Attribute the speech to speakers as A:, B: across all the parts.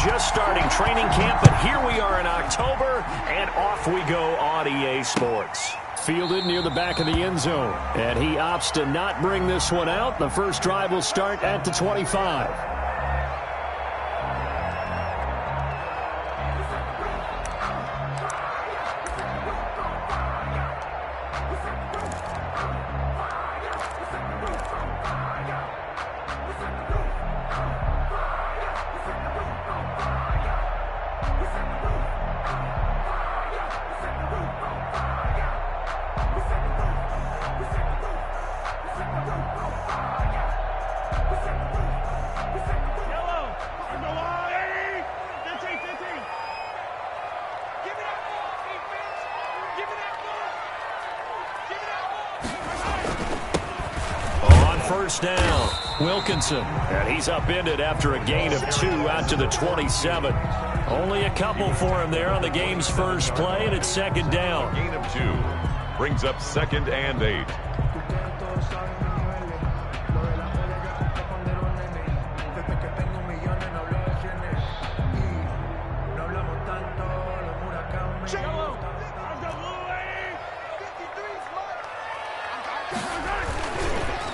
A: just starting training camp, but here we are in October, and off we go on EA Sports. Fielded near the back of the end zone, and he opts to not bring this one out. The first drive will start at the 25. First down, Wilkinson, and he's upended after a gain of 2 out to the 27. Only a couple for him there on the game's first play, and it's second down.
B: Gain of 2 brings up 2nd and 8.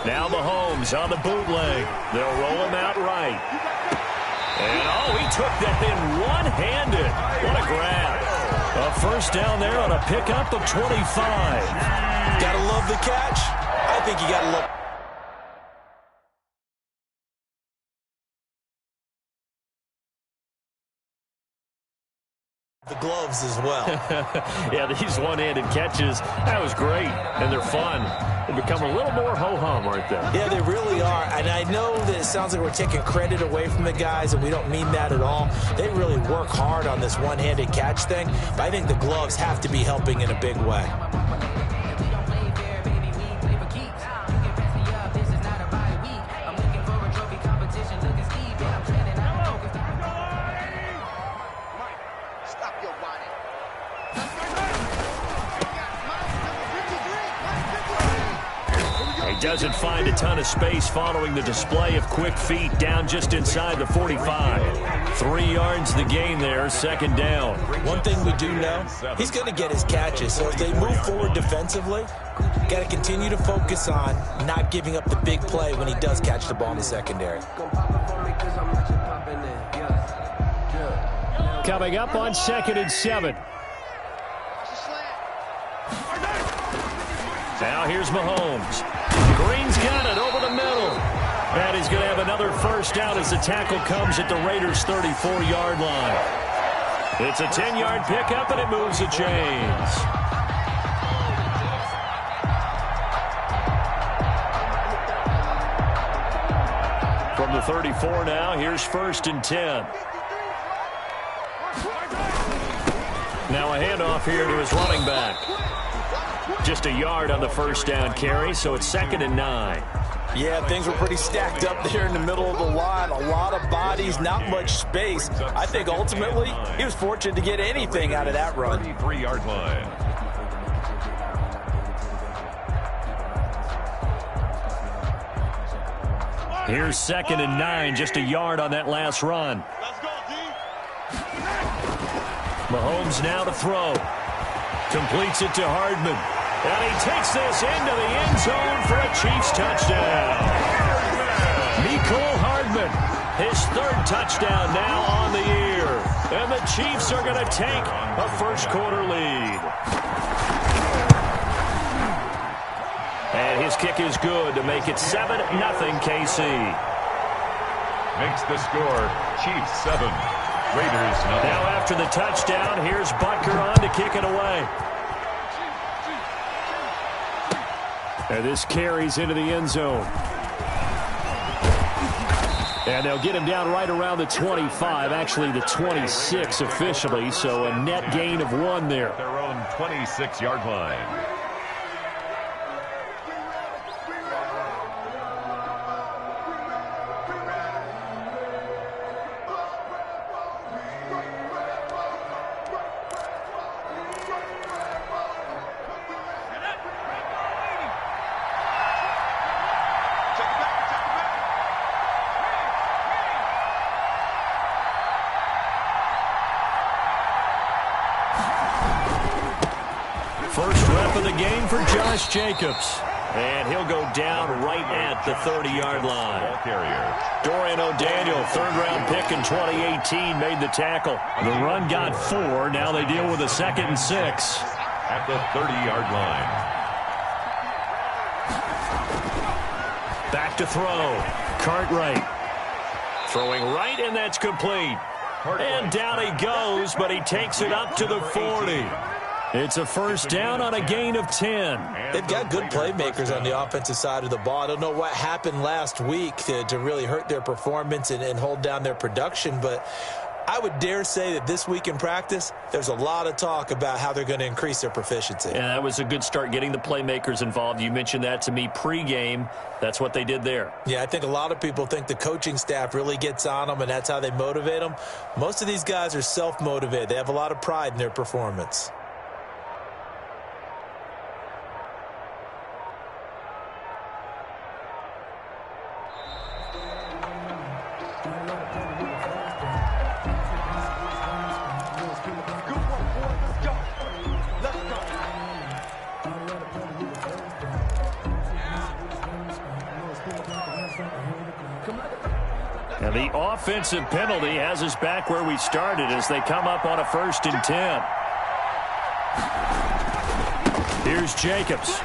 A: Now Mahomes on the bootleg. They'll roll him out right. And, oh, he took that thing one-handed. What a grab. A first down there on a pickup of 25.
C: Gotta love the catch. I think you gotta love the gloves as well.
A: Yeah, these one-handed catches, that was great, and they're fun. They become a little more ho-hum, aren't they?
C: Yeah, they really are, and I know that it sounds like we're taking credit away from the guys, and we don't mean that at all. They really work hard on this one-handed catch thing, but I think the gloves have to be helping in a big way.
A: Doesn't find a ton of space following the display of quick feet down just inside the 45. 3 yards the gain there, second down.
C: One thing we do know, he's going to get his catches. So as they move forward defensively, got to continue to focus on not giving up the big play when he does catch the ball in the secondary.
A: Coming up on 2nd and 7. Now here's Mahomes. Green's got it over the middle. And he's going to have another first down as the tackle comes at the Raiders' 34-yard line. It's a 10-yard pickup, and it moves the chains. From the 34 now, here's 1st and 10. Now a handoff here to his running back. Just a yard on the first down carry, so it's 2nd and 9.
C: Yeah, things were pretty stacked up there in the middle of the line. A lot of bodies, not much space. I think ultimately he was fortunate to get anything out of that run.
B: 33-yard line.
A: Here's 2nd and 9, just a yard on that last run. Mahomes now to throw. Completes it to Hardman. And he takes this into the end zone for a Chiefs touchdown. Mecole Hardman, his 3rd touchdown now on the year. And the Chiefs are going to take a first-quarter lead. And his kick is good to make it 7-0 KC.
B: Makes the score Chiefs 7, Raiders 0.
A: Now after the touchdown, here's Butker on to kick it away. And this carries into the end zone. And they'll get him down right around the 25, actually the 26 officially, so a net gain of 1 there.
B: Their own 26-yard line.
A: First rep of the game for Josh Jacobs. And he'll go down right at the 30-yard line. Dorian O'Daniel, third-round pick in 2018, made the tackle. The run got 4. Now they deal with a 2nd and 6.
B: At the 30-yard line.
A: Back to throw. Cartwright. Throwing right, and that's complete. And down he goes, but he takes it up to the 40. It's a first down on a gain of 10.
C: They've got good playmakers on the offensive side of the ball. I don't know what happened last week to really hurt their performance and hold down their production, but I would dare say that this week in practice, there's a lot of talk about how they're going to increase their proficiency.
A: Yeah, that was a good start, getting the playmakers involved. You mentioned that to me pregame. That's what they did there.
C: Yeah, I think a lot of people think the coaching staff really gets on them, and that's how they motivate them. Most of these guys are self-motivated. They have a lot of pride in their performance.
A: And the offensive penalty has us back where we started as they come up on a 1st and 10. Here's Jacobs.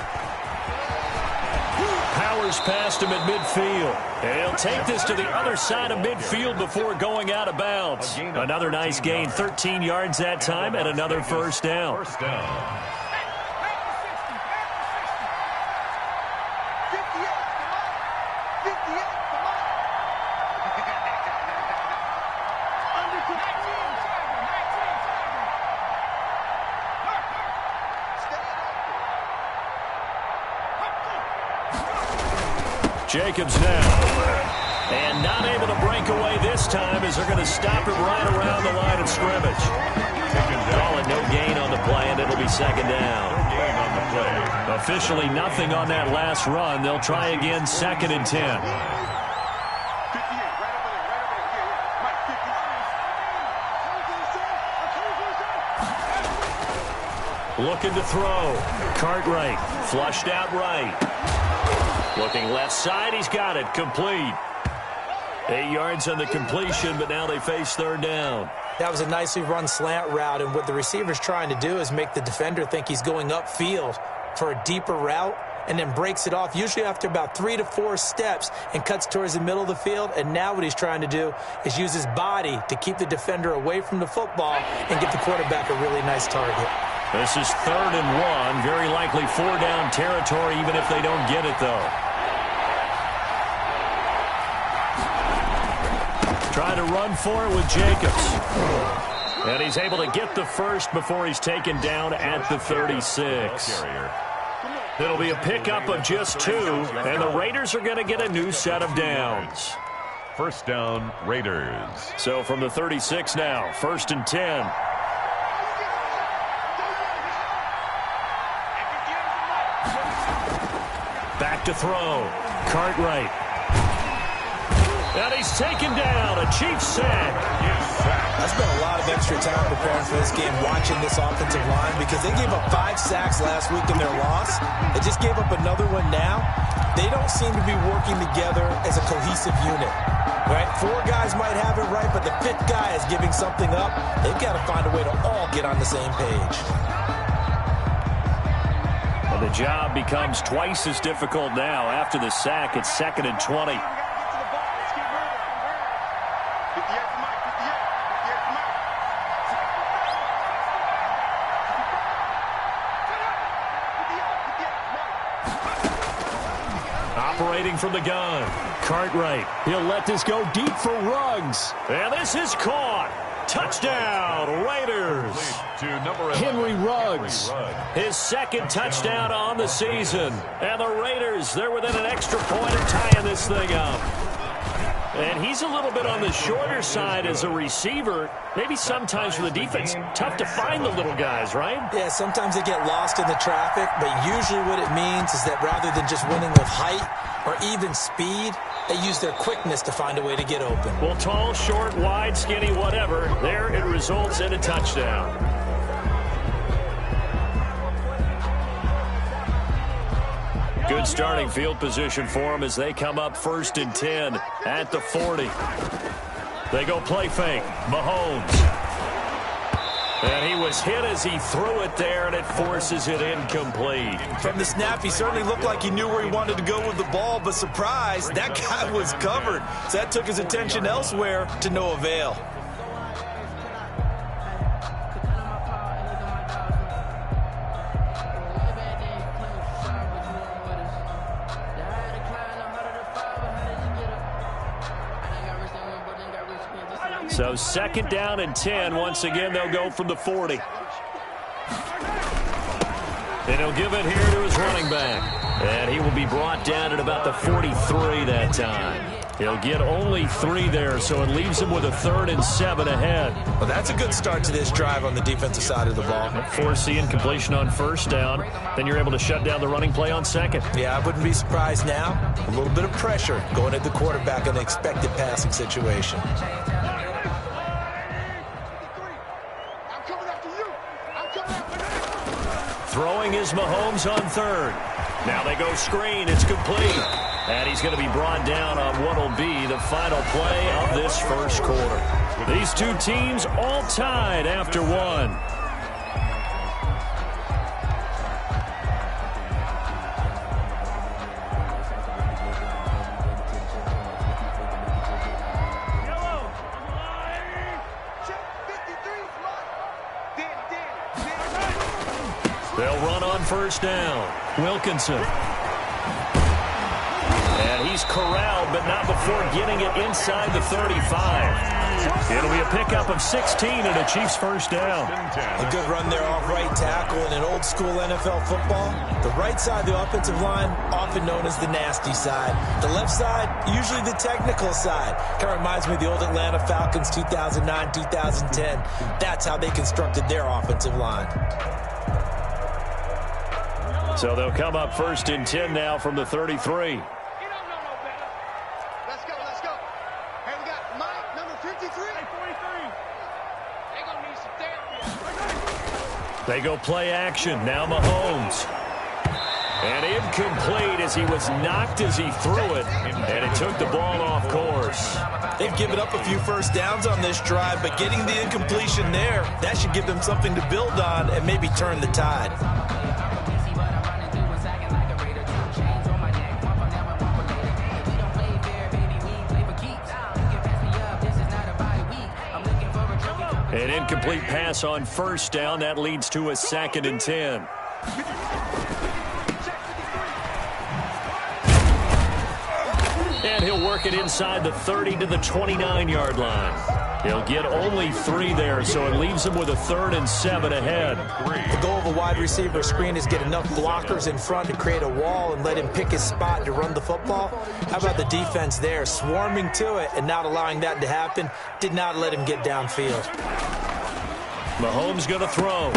A: Powers past him at midfield. And he'll take this to the other side of midfield before going out of bounds. Another nice gain, 13 yards that time, and another first down.
B: First down.
A: Jacobs now. And not able to break away this time as they're going to stop him right around the line of scrimmage. Call it no gain on the play, and it'll be 2nd down.
B: No gain on the play.
A: Officially nothing on that last run. They'll try again, 2nd and 10. Looking to throw. Cartwright flushed out right. Looking left side, he's got it, complete. 8 yards on the completion, but now they face 3rd down.
C: That was a nicely run slant route, and what the receiver's trying to do is make the defender think he's going upfield for a deeper route, and then breaks it off, usually after about 3 to 4 steps, and cuts towards the middle of the field. And now what he's trying to do is use his body to keep the defender away from the football and give the quarterback a really nice target.
A: This is 3rd and 1, very likely 4-down territory, even if they don't get it, though. Trying to run for it with Jacobs. And he's able to get the first before he's taken down at the 36. It'll be a pickup of just 2, and the Raiders are going to get a new set of downs.
B: First down, Raiders.
A: So from the 36 now, 1st and 10. Back to throw. Cartwright. And he's taken down. A Chiefs sack.
C: I spent a lot of extra time preparing for this game, watching this offensive line, because they gave up 5 sacks last week in their loss. They just gave up another one now. They don't seem to be working together as a cohesive unit. Right? 4 guys might have it right, but the 5th guy is giving something up. They've got to find a way to all get on the same page.
A: And the job becomes twice as difficult now. After the sack, it's 2nd and 20. Operating from the gun. Cartwright. He'll let this go deep for Ruggs. And this is caught. Touchdown, Raiders. Henry Ruggs. His 2nd touchdown on the season. And the Raiders, they're within an extra point of tying this thing up. And he's a little bit on the shorter side as a receiver. Maybe sometimes for the defense, tough to find the little guys, right?
C: Yeah, sometimes they get lost in the traffic, but usually what it means is that rather than just winning with height or even speed, they use their quickness to find a way to get open.
A: Well, tall, short, wide, skinny, whatever, there it results in a touchdown. Good starting field position for them as they come up 1st and 10 at the 40. They go play fake. Mahomes. And he was hit as he threw it there, and it forces it incomplete.
C: From the snap, he certainly looked like he knew where he wanted to go with the ball, but surprise, that guy was covered. So that took his attention elsewhere to no avail.
A: So 2nd down and 10. Once again, they'll go from the 40. And he'll give it here to his running back. And he will be brought down at about the 43 that time. He'll get only 3 there, so it leaves him with a 3rd and 7 ahead.
C: Well, that's a good start to this drive on the defensive side of the ball.
A: Force the incompletion on 1st down. Then you're able to shut down the running play on 2nd.
C: Yeah, I wouldn't be surprised now. A little bit of pressure going at the quarterback in an expected passing situation.
A: Throwing is Mahomes on 3rd. Now they go screen. It's complete. And he's going to be brought down on what will be the final play of this 1st quarter. These two teams all tied after 1. They'll run on 1st down. Wilkinson. And he's corralled, but not before getting it inside the 35. It'll be a pickup of 16 and a Chiefs 1st down.
C: A good run there off right tackle in an old-school NFL football. The right side of the offensive line, often known as the nasty side. The left side, usually the technical side. Kind of reminds me of the old Atlanta Falcons 2009, 2010. That's how they constructed their offensive line.
A: So they'll come up 1st and 10 now from the 33.
D: You don't know no better. Let's go, let's go. Hey, we got Mike, number 53. Hey, 43. They're going to need some therapy.
A: They go play action. Now Mahomes. And incomplete as he was knocked as he threw it. And it took the ball off course.
C: They've given up a few 1st downs on this drive, but getting the incompletion there, that should give them something to build on and maybe turn the tide.
A: An incomplete pass on 1st down. That leads to a 2nd and 10. And he'll work it inside the 30 to the 29-yard line. He'll get only 3 there, so it leaves him with a 3rd and 7 ahead.
C: The goal of a wide receiver screen is get enough blockers in front to create a wall and let him pick his spot to run the football. How about the defense there, swarming to it and not allowing that to happen? Did not let him get downfield.
A: Mahomes going to throw.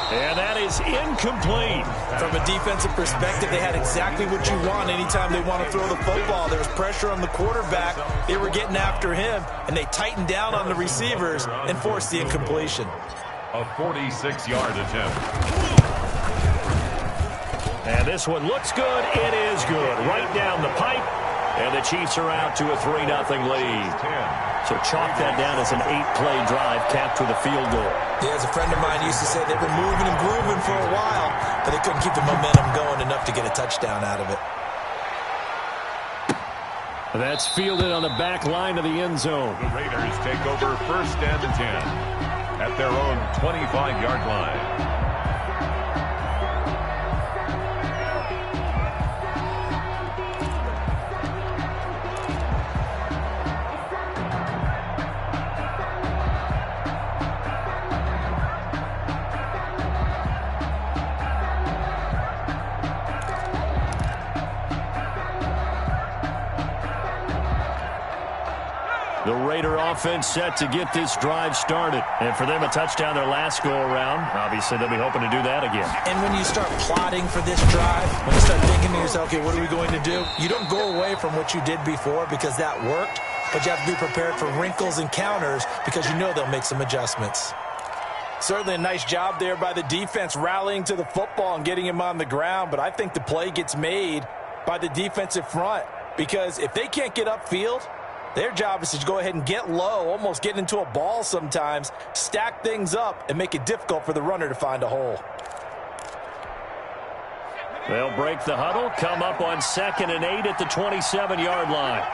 A: And that is incomplete.
C: From a defensive perspective, they had exactly what you want anytime they want to throw the football. There was pressure on the quarterback. They were getting after him, and they tightened down on the receivers and forced the incompletion.
B: A 46-yard attempt.
A: And this one looks good. It is good. Right down the pipe. And the Chiefs are out to a 3-0 lead. So chalk that down as an 8-play drive capped with a field goal.
C: Yeah, as a friend of mine used to say, they were moving and grooving for a while, but they couldn't keep the momentum going enough to get a touchdown out of it.
A: That's fielded on the back line of the end zone.
B: The Raiders take over 1st and 10 at their own 25-yard line.
A: The Raider offense set to get this drive started. And for them, a touchdown their last go-around. Obviously, they'll be hoping to do that again.
C: And when you start plotting for this drive, when you start thinking to yourself, okay, what are we going to do? You don't go away from what you did before because that worked, but you have to be prepared for wrinkles and counters because you know they'll make some adjustments. Certainly a nice job there by the defense rallying to the football and getting him on the ground, but I think the play gets made by the defensive front because if they can't get upfield, their job is to go ahead and get low, almost get into a ball sometimes, stack things up, and make it difficult for the runner to find a hole.
A: They'll break the huddle, come up on 2nd and 8 at the 27-yard line.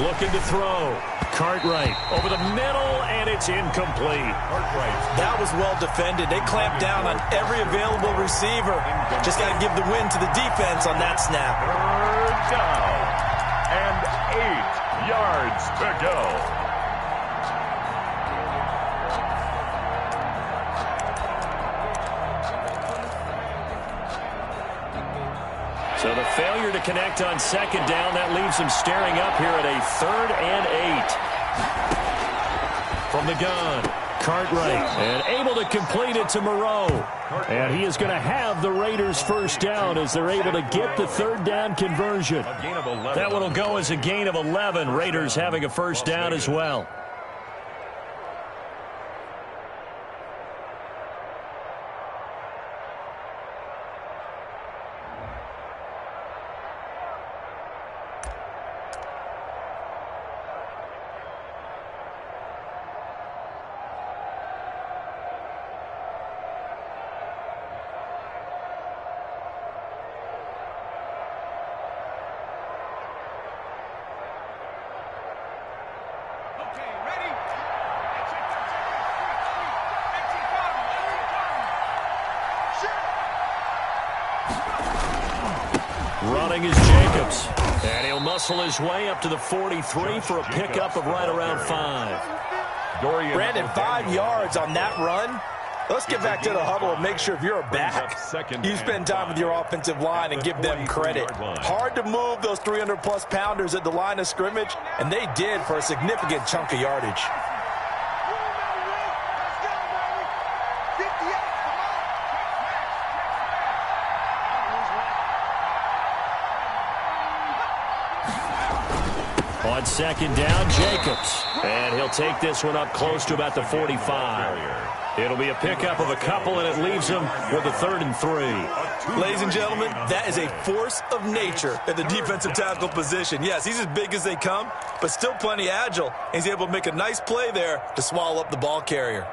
A: Looking to throw. Cartwright over the middle, and it's incomplete.
C: That was well defended. They clamped down on every available receiver. Just got to give the win to the defense on that snap.
B: 3rd down and 8 yards to go.
A: So the failure to connect on 2nd down, that leaves him staring up here at a 3rd and 8. From the gun, Cartwright, and able to complete it to Moreau. And he is going to have the Raiders first down as they're able to get the 3rd down conversion. That one will go as a gain of 11. Raiders having a first down as well. Running is Jacobs, and he'll muscle his way up to the 43 for a pickup of right around 5.
C: Brandon, 5 yards on that run. Let's get back to the huddle and make sure if you're a back, you spend time with your offensive line and give them credit. Hard to move those 300-plus pounders at the line of scrimmage, and they did for a significant chunk of yardage.
A: On 2nd down, Jacobs. And he'll take this one up close to about the 45. It'll be a pickup of a couple, and it leaves him with a 3rd and 3.
C: Ladies and gentlemen, that is a force of nature at the defensive tackle position. Yes, he's as big as they come, but still plenty agile. He's able to make a nice play there to swallow up the ball carrier.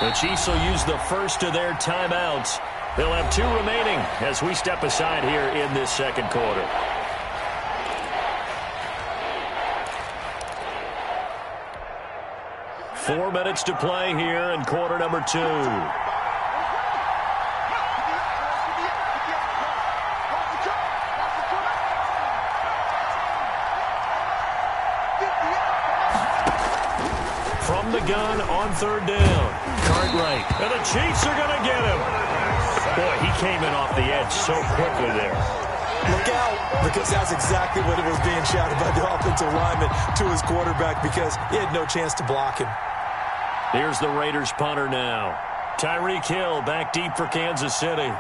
A: The Chiefs will use the first of their timeouts. They'll have 2 remaining as we step aside here in this 2nd quarter. Four minutes to play here in quarter number 2. From the gun on 3rd down. Cartwright. And the Chiefs are going to get him. Boy, he came in off the edge so quickly there.
C: Look out, because that's exactly what it was being shouted by the offensive lineman to his quarterback because he had no chance to block him.
A: Here's the Raiders punter now. Tyreek Hill back deep for Kansas City.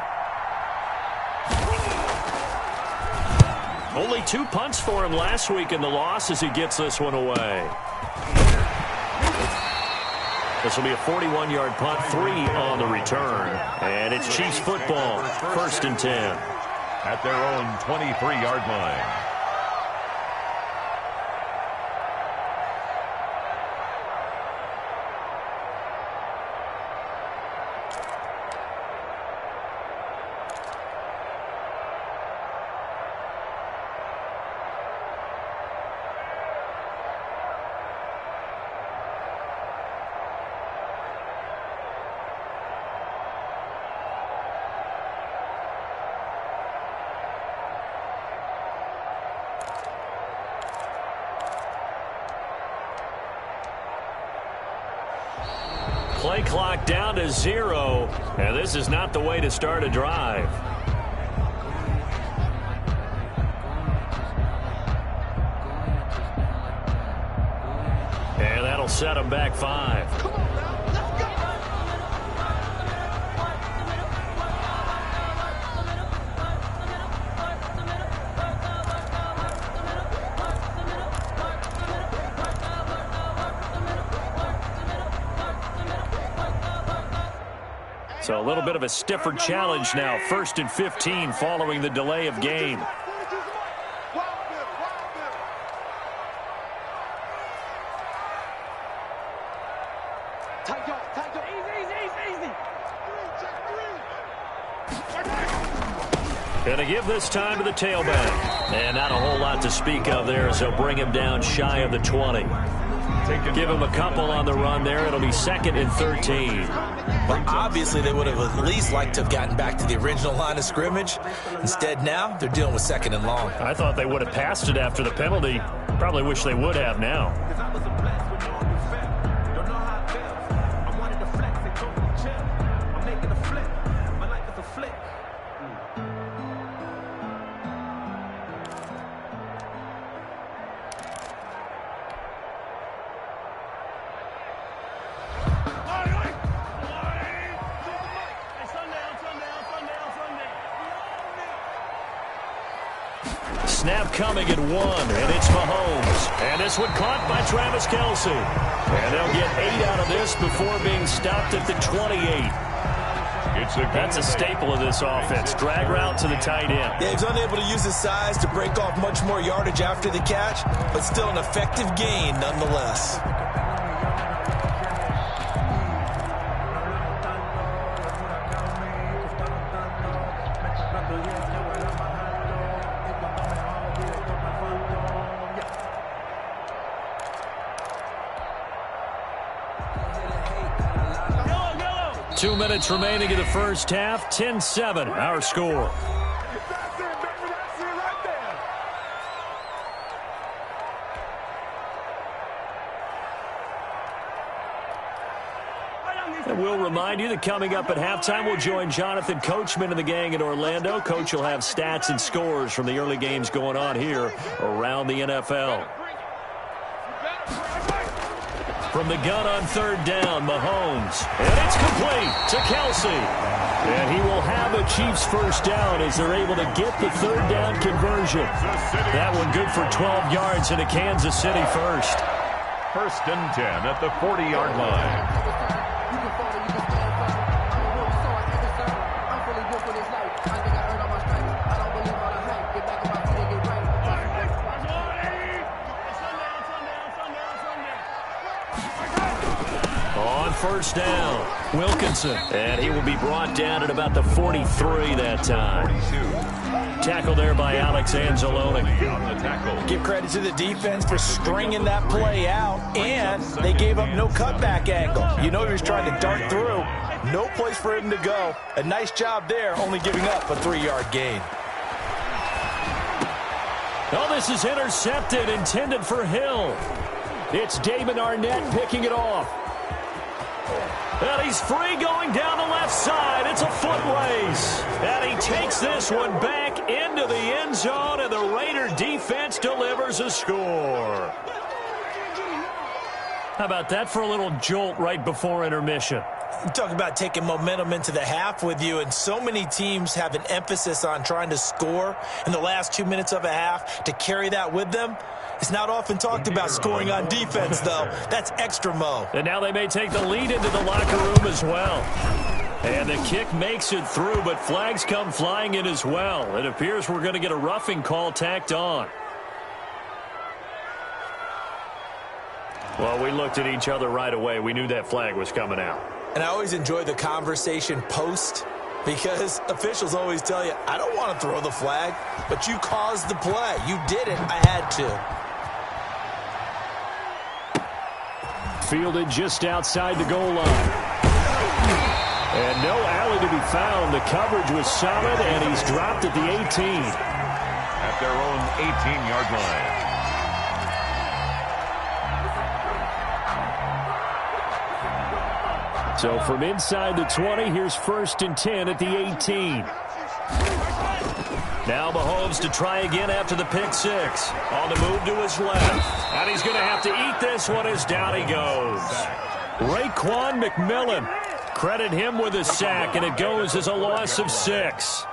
A: Only 2 punts for him last week in the loss as he gets this one away. This will be a 41-yard punt, 3 on the return. And it's Chiefs football, 1st and 10.
B: At their own 23-yard line.
A: Play clock down to 0, and this is not the way to start a drive. And that'll set them back 5.
D: Come on now, let's go.
A: So a little bit of a stiffer challenge now. 1st and 15 following the delay of game. Going to give this time to the tailback. And not a whole lot to speak of there as they'll bring him down shy of the 20. Give him a couple on the run there. It'll be 2nd and 13.
C: Well, obviously they would have at least liked to have gotten back to the original line of scrimmage. Instead now, they're dealing with 2nd and long.
A: I thought they would have passed it after the penalty. Probably wish they would have now. Snap coming at 1, and it's Mahomes. And this one caught by Travis Kelce. And they'll get 8 out of this before being stopped at the 28. That's a staple of this offense. Drag route to the tight end.
C: Yeah, he's unable to use his size to break off much more yardage after the catch, but still an effective gain nonetheless.
A: Two minutes remaining in the first half. 10-7, our score. And we'll remind you that coming up at halftime, we'll join Jonathan Coachman and the gang in Orlando. Coach will have stats and scores from the early games going on here around the NFL. From the gun on 3rd down, Mahomes. And it's complete to Kelce. And he will have a Chiefs first down as they're able to get the 3rd down conversion. That one good for 12 yards and a Kansas City first.
B: 1st and 10 at the 40-yard line.
A: First down, Wilkinson. And he will be brought down at about the 43 that time. 42. Tackle there by Alex Anzalone.
C: Give credit to the defense for stringing that play out, and they gave up no cutback angle. You know he was trying to dart through. No place for him to go. A nice job there, only giving up a 3-yard gain.
A: Oh, this is intercepted, intended for Hill. It's Damon Arnett picking it off. And he's free going down the left side. It's a foot race. And he takes this one back into the end zone, and the Raider defense delivers a score. How about that for a little jolt right before intermission?
C: You talk about taking momentum into the half with you, and so many teams have an emphasis on trying to score in the last 2 minutes of a half to carry that with them. It's not often talked about scoring on defense, though. That's extra mo.
A: And now they may take the lead into the locker room as well. And the kick makes it through, but flags come flying in as well. It appears we're going to get a roughing call tacked on. Well, we looked at each other right away. We knew that flag was coming out.
C: And I always enjoy the conversation post, because officials always tell you, I don't want to throw the flag, but you caused the play. You did it. I had to.
A: Fielded just outside the goal line. And no alley to be found. The coverage was solid, and he's dropped at the 18.
B: At their own 18-yard line.
A: So from inside the 20, here's 1st and 10 at the 18. Now Mahomes to try again after the pick six. On the move to his left. And he's going to have to eat this one as down he goes. Raekwon McMillan. Credit him with a sack, and it goes as a loss of 6.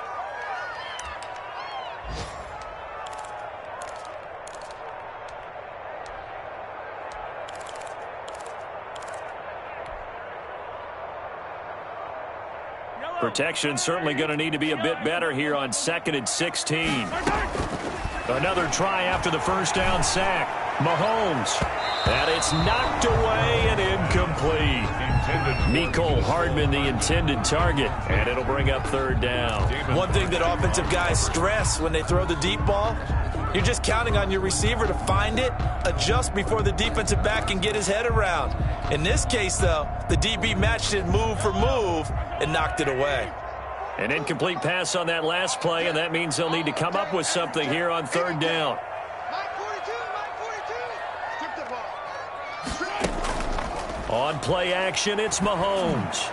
A: Protection certainly going to need to be a bit better here on 2nd and 16. Another try after the first down sack. Mahomes. And it's knocked away and incomplete. Mecole Hardman, the intended target. And it'll bring up 3rd down.
C: One thing that offensive guys stress when they throw the deep ball, you're just counting on your receiver to find it, adjust before the defensive back can get his head around. In this case, though, the DB matched it move for move and knocked it away.
A: An incomplete pass on that last play, and that means they'll need to come up with something here on 3rd down. On play action, it's Mahomes.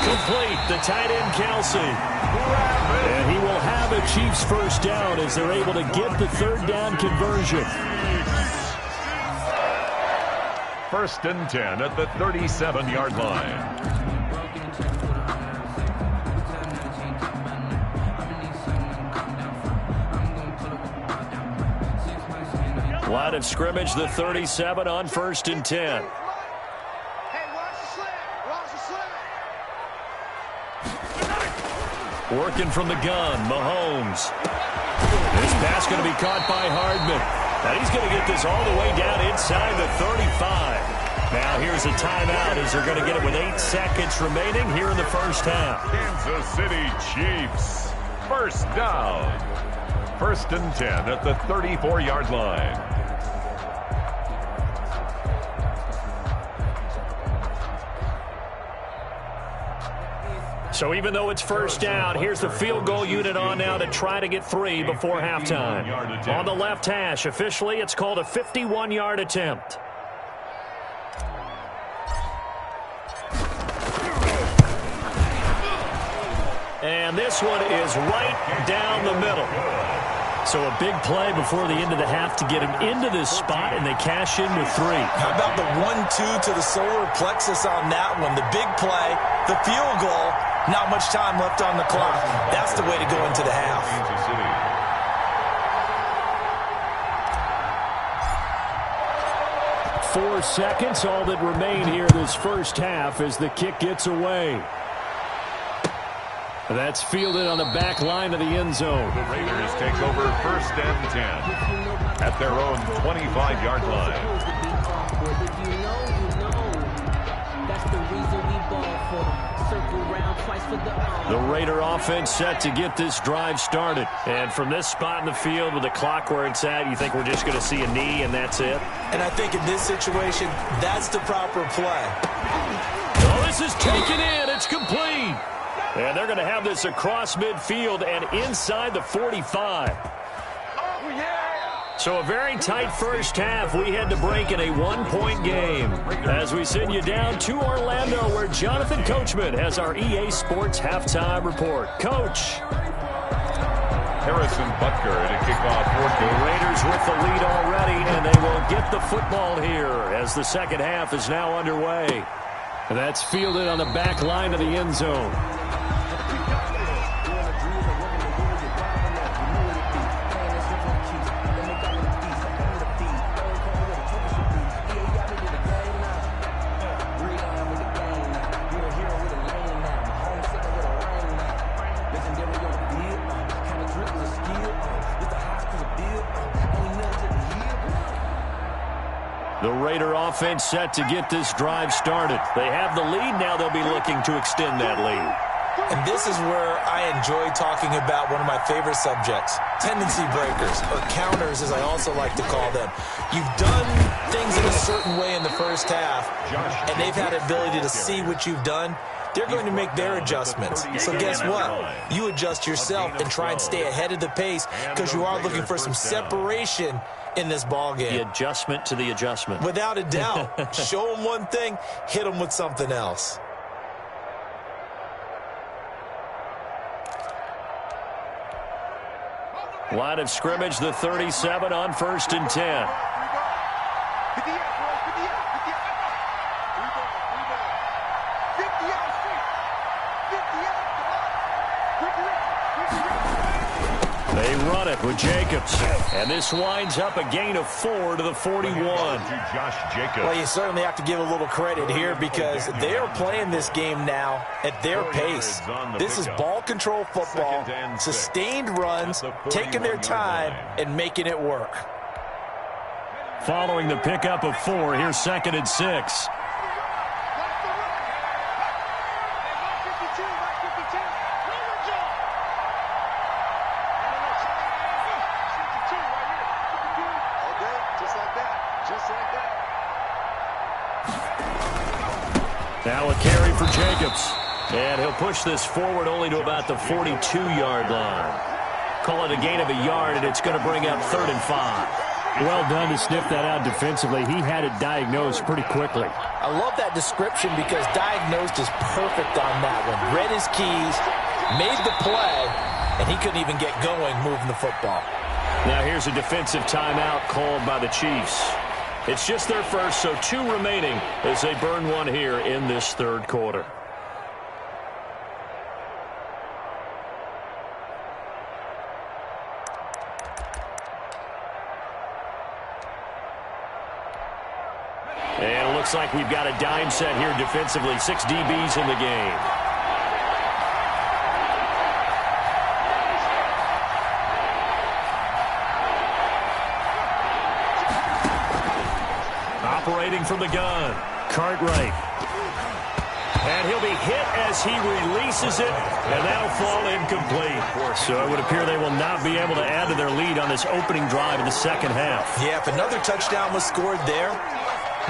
A: Complete, the tight end, Kelsey. And he will have a Chiefs first down as they're able to get the 3rd down conversion.
B: 1st and 10 at the 37-yard line.
A: Line of scrimmage, the 37 on 1st and 10. Working from the gun, Mahomes. This pass going to be caught by Hardman. And he's going to get this all the way down inside the 35. Now here's a timeout as they're going to get it with 8 seconds remaining here in the first half.
B: Kansas City Chiefs. First down. 1st and 10 at the 34-yard line.
A: So even though it's first down, here's the field goal unit on now to try to get 3 before halftime. On the left hash, officially, it's called a 51-yard attempt. And this one is right down the middle. So a big play before the end of the half to get him into this spot, and they cash in with 3.
C: How about the 1-2 to the solar plexus on that one? The big play, the field goal, not much time left on the clock. That's the way to go into the half.
A: 4 seconds, all that remain here this first half as the kick gets away. That's fielded on the back line of the end zone.
B: The Raiders take over 1st and 10 at their own 25-yard line.
A: The Raider offense set to get this drive started. And from this spot in the field with the clock where it's at, you think we're just going to see a knee and that's it?
C: And I think in this situation, that's the proper play.
A: Oh, this is taken in. It's complete. And they're going to have this across midfield and inside the 45. So a very tight first half. We had to break in a 1-point game as we send you down to Orlando where Jonathan Coachman has our EA Sports halftime report. Coach.
B: Harrison Butker to kick off.
A: The Raiders with the lead already, and they will get the football here as the second half is now underway. And that's fielded on the back line of the end zone. The Raider offense set to get this drive started. They have the lead. Now they'll be looking to extend that lead.
C: And this is where I enjoy talking about one of my favorite subjects, tendency breakers, or counters as I also like to call them. You've done things in a certain way in the first half, and they've had the ability to see what you've done. They're going to make their adjustments. So guess what? You adjust yourself and try and stay ahead of the pace because you are looking for some separation in this ball game.
A: The adjustment to the adjustment.
C: Without a doubt. Show them one thing, hit them with something else.
A: Line of scrimmage, the 37 on 1st and 10. They They run it with Jacobs. And this winds up a gain of 4 to the 41.
B: Josh Jacobs.
C: Well, you certainly have to give a little credit here because they are playing this game now at their pace. This is ball control football, sustained runs, taking their time, and making it work.
A: Following the pickup of 4, here's 2nd and 6. Now a carry for Jacobs. And he'll push this forward only to about the 42-yard line. Call it a gain of a yard, and it's going to bring up 3rd and 5.
E: Well done to sniff that out defensively. He had it diagnosed pretty quickly.
C: I love that description because diagnosed is perfect on that one. Read his keys, made the play, and he couldn't even get going moving the football.
A: Now here's a defensive timeout called by the Chiefs. It's just their first, so 2 remaining as they burn one here in this 3rd quarter. And it looks like we've got a dime set here defensively. 6 DBs in the game. Operating from the gun, Cartwright. And he'll be hit as he releases it, and that'll fall incomplete. So it would appear they will not be able to add to their lead on this opening drive in the 2nd half.
C: Yeah, if another touchdown was scored there,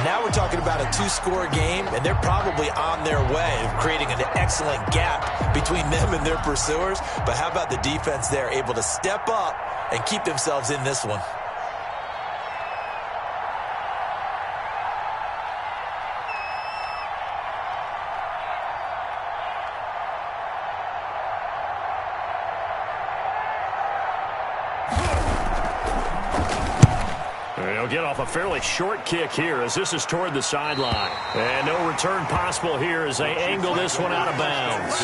C: now we're talking about a 2-score game, and they're probably on their way of creating an excellent gap between them and their pursuers. But how about the defense there, able to step up and keep themselves in this one?
A: They'll get off a fairly short kick here as this is toward the sideline. And no return possible here as they angle this one out of bounds.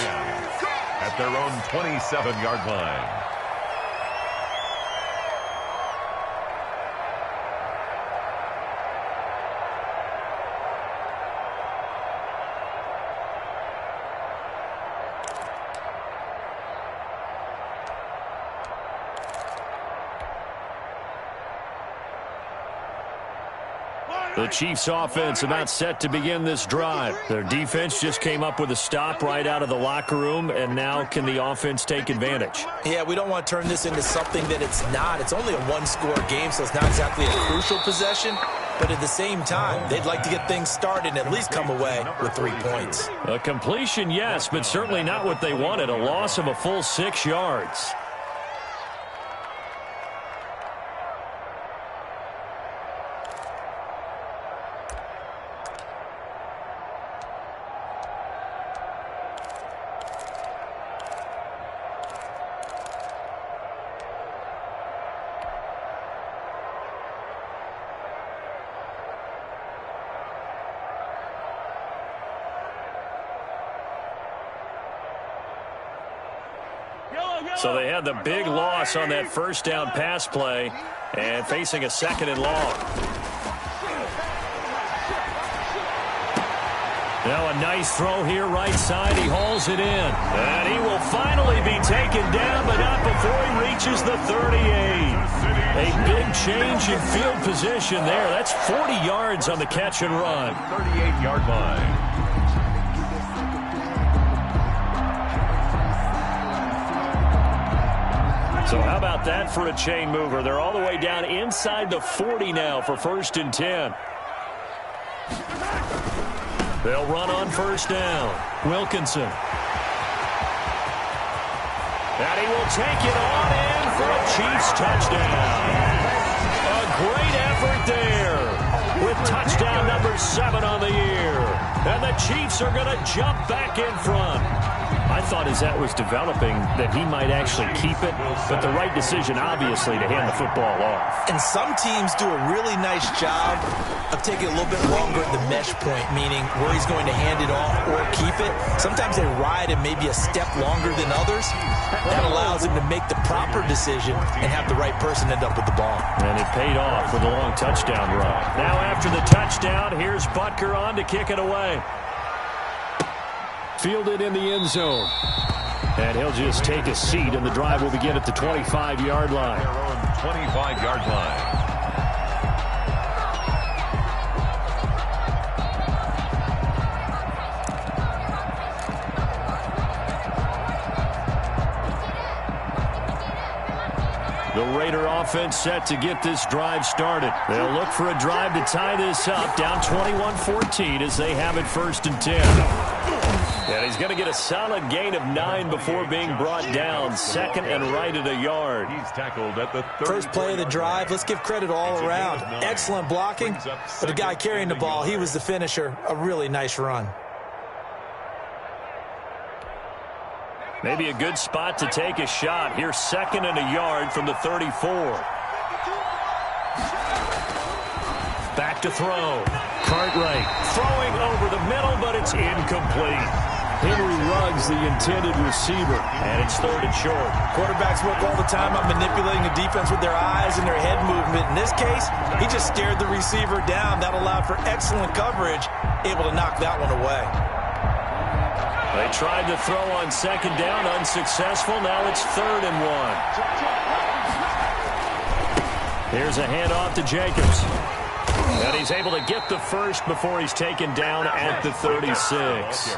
B: At their own 27-yard line.
A: The Chiefs offense about set to begin this drive. Their defense just came up with a stop right out of the locker room, and now can the offense take advantage?
C: Yeah, we don't want to turn this into something that it's not. It's only a 1-score game, so it's not exactly a crucial possession. But at the same time, they'd like to get things started and at least come away with 3 points.
A: A completion, yes, but certainly not what they wanted. A loss of a full 6 yards. So they had the big loss on that first down pass play and facing a 2nd and long. Now a nice throw here right side. He hauls it in. And he will finally be taken down, but not before he reaches the 38. A big change in field position there. That's 40 yards on the catch and run.
B: 38-yard line.
A: So how about that for a chain mover? They're all the way down inside the 40 now for 1st and 10. They'll run on 1st down. Wilkinson. And he will take it on in for a Chiefs touchdown. A great effort there with touchdown number 7 on the year. And the Chiefs are going to jump back in front.
E: I thought as that was developing that he might actually keep it, but the right decision, obviously, to hand the football off.
C: And some teams do a really nice job of taking a little bit longer at the mesh point, meaning where he's going to hand it off or keep it. Sometimes they ride it maybe a step longer than others. That allows him to make the proper decision and have the right person end up with the ball.
E: And it paid off with a long touchdown run.
A: Now after the touchdown, here's Butker on to kick it away.
E: Fielded in the end zone. And he'll just take a seat, and the drive will begin at the 25-yard line.
B: Their own 25-yard line.
A: The Raider offense set to get this drive started. They'll look for a drive to tie this up, down 21-14 as they have it 1st and 10. And he's going to get a solid gain of 9 before being brought down. 2nd and right at a yard.
B: He's tackled at the
C: First play of the drive, let's give credit all around. Excellent blocking, but the guy carrying the ball, he was the finisher. A really nice run.
A: Maybe a good spot to take a shot. Here's 2nd and a yard from the 34. Back to throw. Cartwright throwing over the middle, but it's incomplete.
E: Henry Ruggs, the intended receiver.
A: And it's 3rd and short.
C: Quarterbacks work all the time on manipulating the defense with their eyes and their head movement. In this case, he just stared the receiver down. That allowed for excellent coverage, able to knock that one away.
A: They tried to throw on 2nd down, unsuccessful. Now it's 3rd and 1. Here's a handoff to Jacobs. And he's able to get the first before he's taken down at the 36.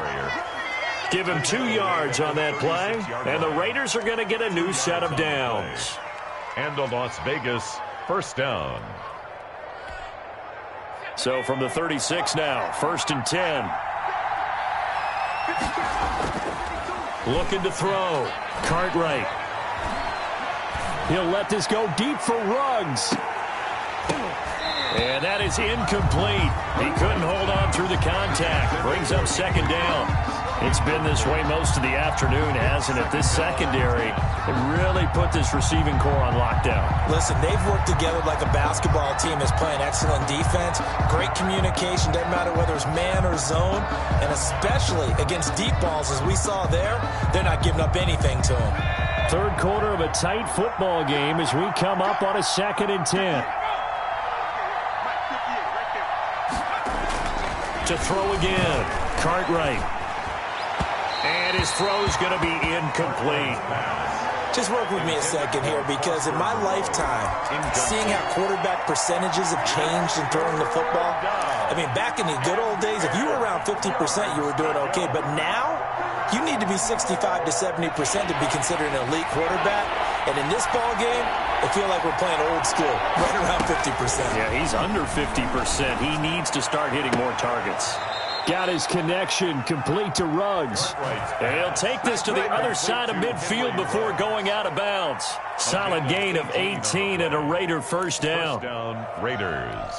A: Give him 2 yards on that play, and the Raiders are going to get a new set of downs.
B: And the Las Vegas 1st down.
A: So from the 36 now, 1st and 10. Looking to throw. Cartwright.
E: He'll let this go deep for Ruggs.
A: And that is incomplete. He couldn't hold on through the contact. Brings up 2nd down. It's been this way most of the afternoon, hasn't it? This secondary, it really put this receiving core on lockdown.
C: Listen, they've worked together like a basketball team that's playing excellent defense. Great communication, doesn't matter whether it's man or zone. And especially against deep balls, as we saw there, they're not giving up anything to them.
E: 3rd quarter of a tight football game as we come up on a 2nd and 10.
A: To throw again. Cartwright. And his throw's going to be incomplete.
C: Just work with me a second here, because in my lifetime, seeing how quarterback percentages have changed in throwing the football, I mean, back in the good old days, if you were around 50%, you were doing okay. But now, you need to be 65 to 70% to be considered an elite quarterback. And in this ball game, I feel like we're playing old school, right around 50%.
A: Yeah, he's under 50%. He needs to start hitting more targets.
E: Got his connection complete to Ruggs.
A: And he'll take this to the other side of midfield before going out of bounds. Solid gain of 18 and a Raider 1st down.
B: 1st down, Raiders.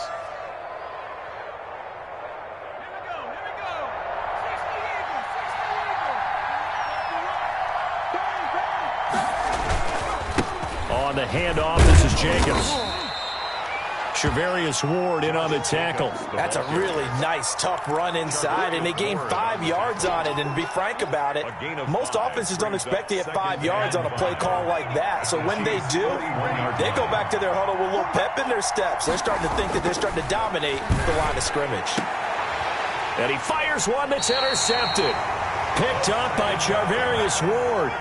A: On the handoff, this is Jacobs. Shavarius Ward in on the tackle.
C: That's a really nice, tough run inside, and they gained 5 yards on it. And to be frank about it, most offenses don't expect to hit 5 yards on a play call like that. So when they do, they go back to their huddle with a little pep in their steps. They're starting to think that they're starting to dominate the line of scrimmage.
A: And he fires one that's intercepted. Picked up by Shavarius Ward.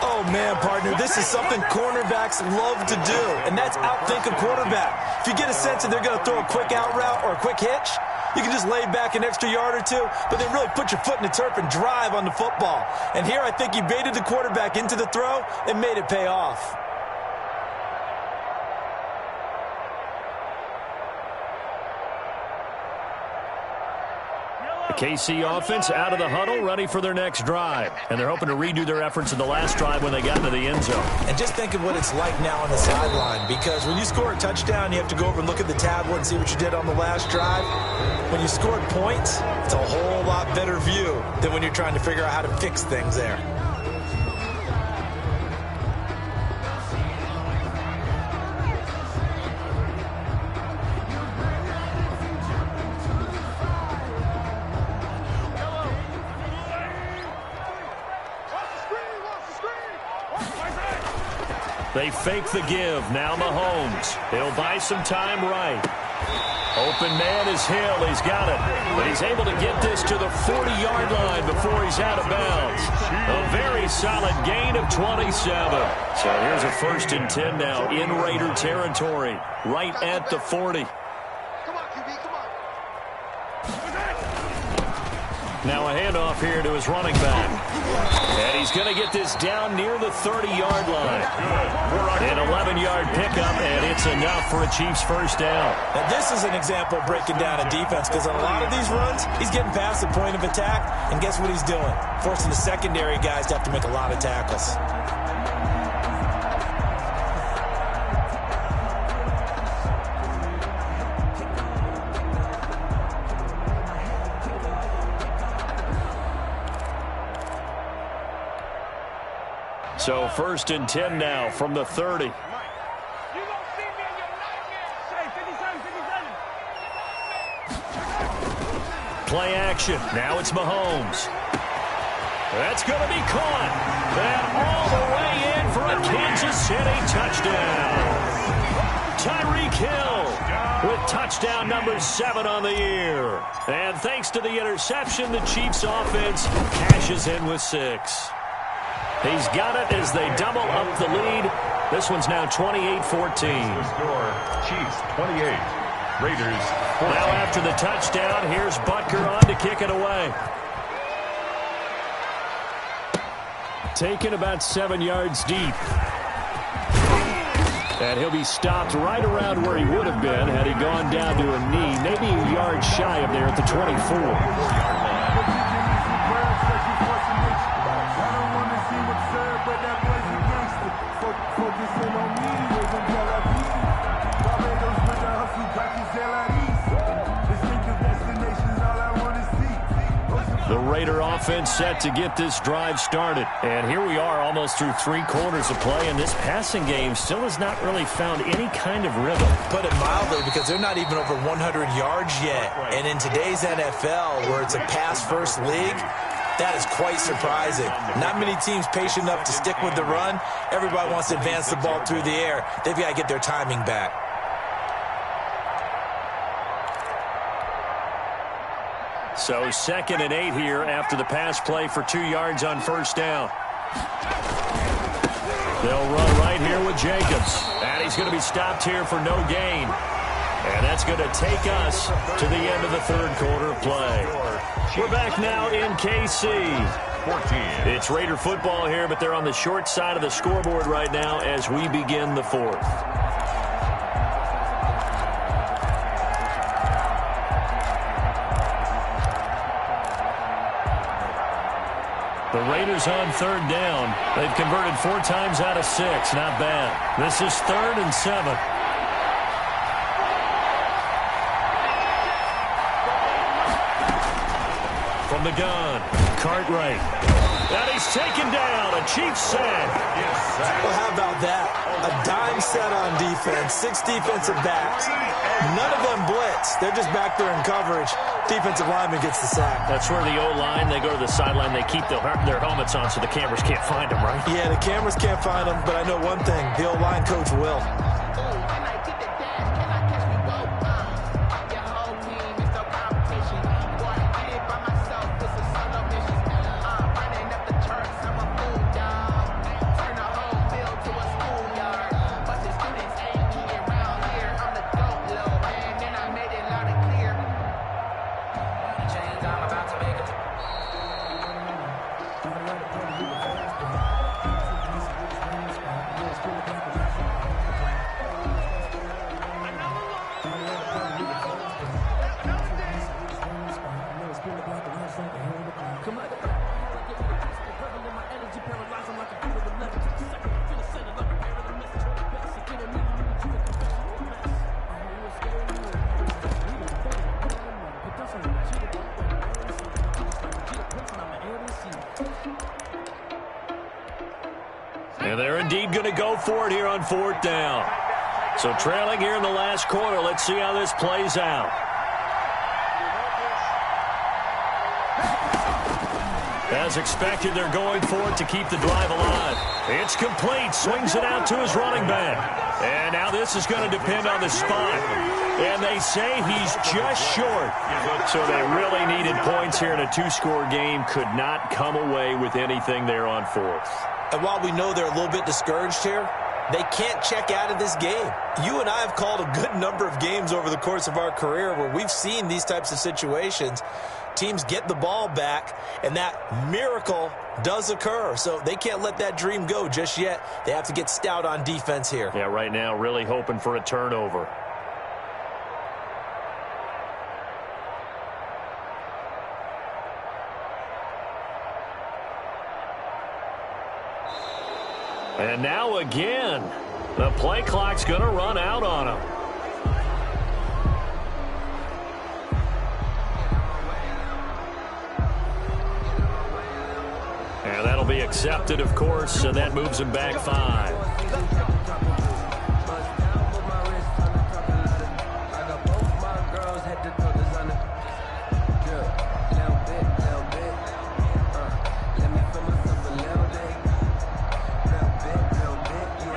C: Oh, man, partner, this is something cornerbacks love to do, and that's outthink a quarterback. If you get a sense that they're going to throw a quick out route or a quick hitch, you can just lay back an extra yard or two, but then really put your foot in the turf and drive on the football. And here I think he baited the quarterback into the throw and made it pay off.
A: The
E: KC offense out of the huddle, ready for their next drive. And they're hoping to redo their efforts in the last drive when they got into the end zone.
C: And just think of what it's like now on the sideline, because when you score a touchdown, you have to go over and look at the tablet and see what you did on the last drive. When you scored points, it's a whole lot better view than when you're trying to figure out how to fix things there.
A: They fake the give. Now Mahomes. He'll buy some time right. Open man is Hill. He's got it. But he's able to get this to the 40-yard line before he's out of bounds. A very solid gain of 27. So here's a 1st and 10 now in Raider territory. Right at the 40.
D: Come on, QB, come on.
A: Now a handoff here to his running back. And he's going to get this down near the 30-yard line. An 11-yard pickup, and it's enough for a Chiefs first down.
C: Now, this is an example of breaking down a defense, because on a lot of these runs, he's getting past the point of attack, and guess what he's doing? Forcing the secondary guys to have to make a lot of tackles.
A: So 1st and 10 now from the 30.
D: You gonna see me in your nightmares. Say 57.
A: Play action. Now it's Mahomes. That's going to be caught. And all the way in for a Kansas City touchdown. Tyreek Hill with touchdown number 7 on the year. And thanks to the interception, the Chiefs offense cashes in with 6. He's got it as they double up the lead. This one's now 28-14.
B: Score, Chiefs 28, Raiders 14.
A: Now after the touchdown, here's Butker on to kick it away. Taken about 7 yards deep. And he'll be stopped right around where he would have been had he gone down to a knee, maybe a yard shy of there at the 24. The Raider offense set to get this drive started. And here we are almost through 3 quarters of play, and this passing game still has not really found any kind of rhythm.
C: Put it mildly, because they're not even over 100 yards yet. And in today's NFL, where it's a pass-first league, that is quite surprising. Not many teams patient enough to stick with the run. Everybody wants to advance the ball through the air. They've got to get their timing back.
A: So 2nd and 8 here after the pass play for 2 yards on 1st down. They'll run right here with Jacobs. And he's going to be stopped here for no gain. And that's going to take us to the end of the 3rd quarter of play. We're back now in KC.
B: 14.
A: It's Raider football here, but they're on the short side of the scoreboard right now as we begin the 4th. The Raiders on 3rd down. They've converted 4 times out of 6. Not bad. This is 3rd and 7. From the gun, Cartwright. And he's taken down. A Chiefs sack.
C: Well, how about that? A dime set on defense. 6 defensive backs. None of them blitz. They're just back there in coverage. Defensive lineman gets the sack.
E: That's where the O-line, they go to the sideline, they keep their helmets on so the cameras can't find them, right?
C: Yeah, the cameras can't find them, but I know one thing. The O-line coach will.
A: indeed going to go for it here on 4th down. So trailing here in the last quarter. Let's see how this plays out. As expected, they're going for it to keep the drive alive. It's complete. Swings it out to his running back. And now this is going to depend on the spot. And they say he's just short. So they really needed points here in a 2-score game. Could not come away with anything there on 4th.
C: And while we know they're a little bit discouraged here, they can't check out of this game. You and I have called a good number of games over the course of our career where we've seen these types of situations. Teams get the ball back, and that miracle does occur. So they can't let that dream go just yet. They have to get stout on defense here.
A: Yeah, right now really hoping for a turnover. And now again, the play clock's going to run out on him. And that'll be accepted, of course, and that moves him back 5.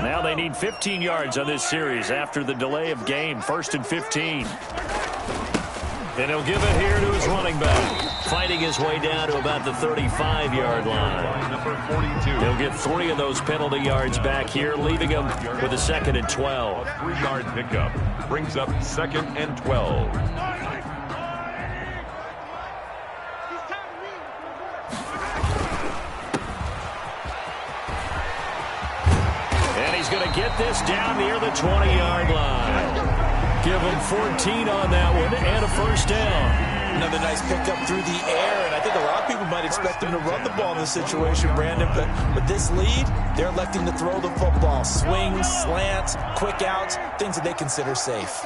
A: Now they need 15 yards on this series after the delay of game. 1st and 15. And he'll give it here to his running back. Fighting his way down to about the 35-yard line.
B: Number 42.
A: He'll get 3 of those penalty yards back here, leaving him with a 2nd and 12.
B: A 3-yard pickup brings up 2nd and 12.
A: And he's going to get this down near the 20-yard line. Give him 14 on that one and a 1st down.
C: Another nice pickup through the air, and I think a lot of people might expect him to run the ball in this situation, Brandon, but with this lead, they're electing to throw the football. Swings, slants, quick outs, things that they consider safe.